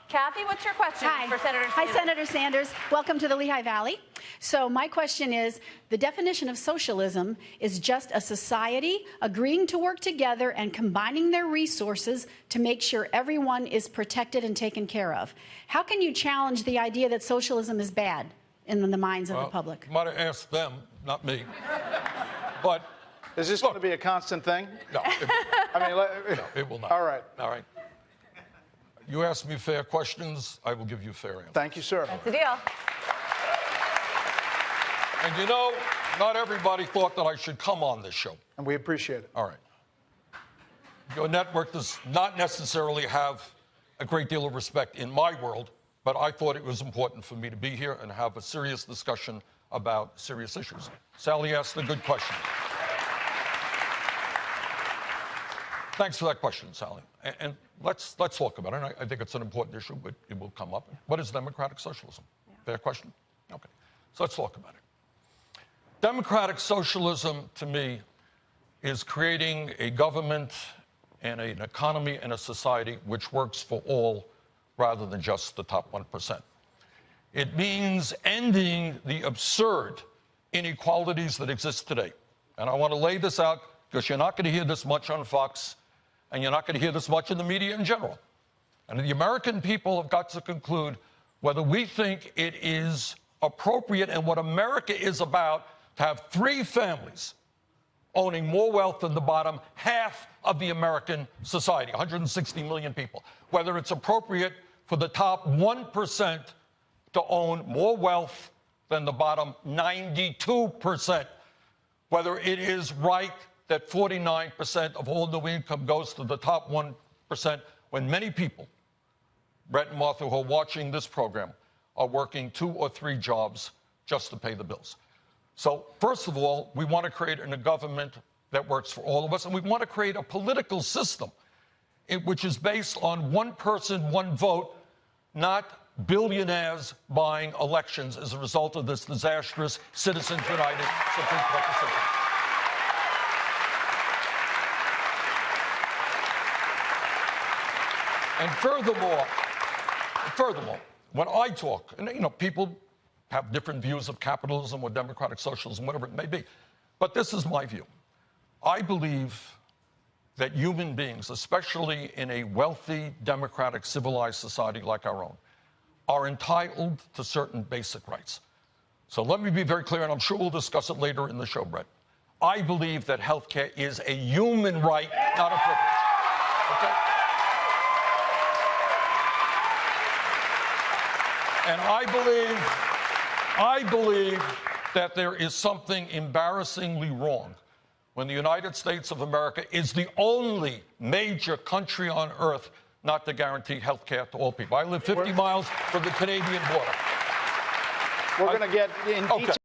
Kathy, what's your question for Senator Sanders? Hi, Senator Sanders. Welcome to the Lehigh Valley. So my question is, the definition of socialism is just a society agreeing to work together and combining their resources to make sure everyone is protected and taken care of. How can you challenge the idea that socialism is bad in the minds of the public? You might have asked them, not me. But is this going to be a constant thing? No. No, it will not. All right. All right. You ask me fair questions, I will give you fair answers. Thank you, sir. That's the deal. And you know, not everybody thought that I should come on this show. And we appreciate it. All right. Your network does not necessarily have a great deal of respect in my world, but I thought it was important for me to be here and have a serious discussion about serious issues. Sally asked a good question. Thanks for that question, Sally. And let's talk about it. I think it's an important issue, but it will come up. What is democratic socialism? Yeah. Fair question? Okay. So let's talk about it. Democratic socialism, to me, is creating a government and an economy and a society which works for all rather than just the top 1%. It means ending the absurd inequalities that exist today. And I want to lay this out because you're not going to hear this much on Fox, and you're not going to hear this much in the media in general. And the American people have got to conclude whether we think it is appropriate and what America is about to have 3 families owning more wealth than the bottom half of the American society, 160 million people. Whether it's appropriate for the top 1% to own more wealth than the bottom 92%. Whether it is right that 49% of all new income goes to the top 1%, when many people, Brett and Martha, who are watching this program, are working 2 or 3 jobs just to pay the bills. So, first of all, we want to create a government that works for all of us, and we want to create a political system which is based on one person, one vote, not billionaires buying elections as a result of this disastrous Citizens United Supreme Court decision. And furthermore, when I talk, and you know, people have different views of capitalism or democratic socialism, whatever it may be, but this is my view. I believe that human beings, especially in a wealthy, democratic, civilized society like our own, are entitled to certain basic rights. So let me be very clear, and I'm sure we'll discuss it later in the show, Brett. I believe that health care is a human right, not a privilege. Okay? And I believe that there is something embarrassingly wrong when the United States of America is the only major country on earth not to guarantee health care to all people. I live 50 miles from the Canadian border. We're going to get in detail.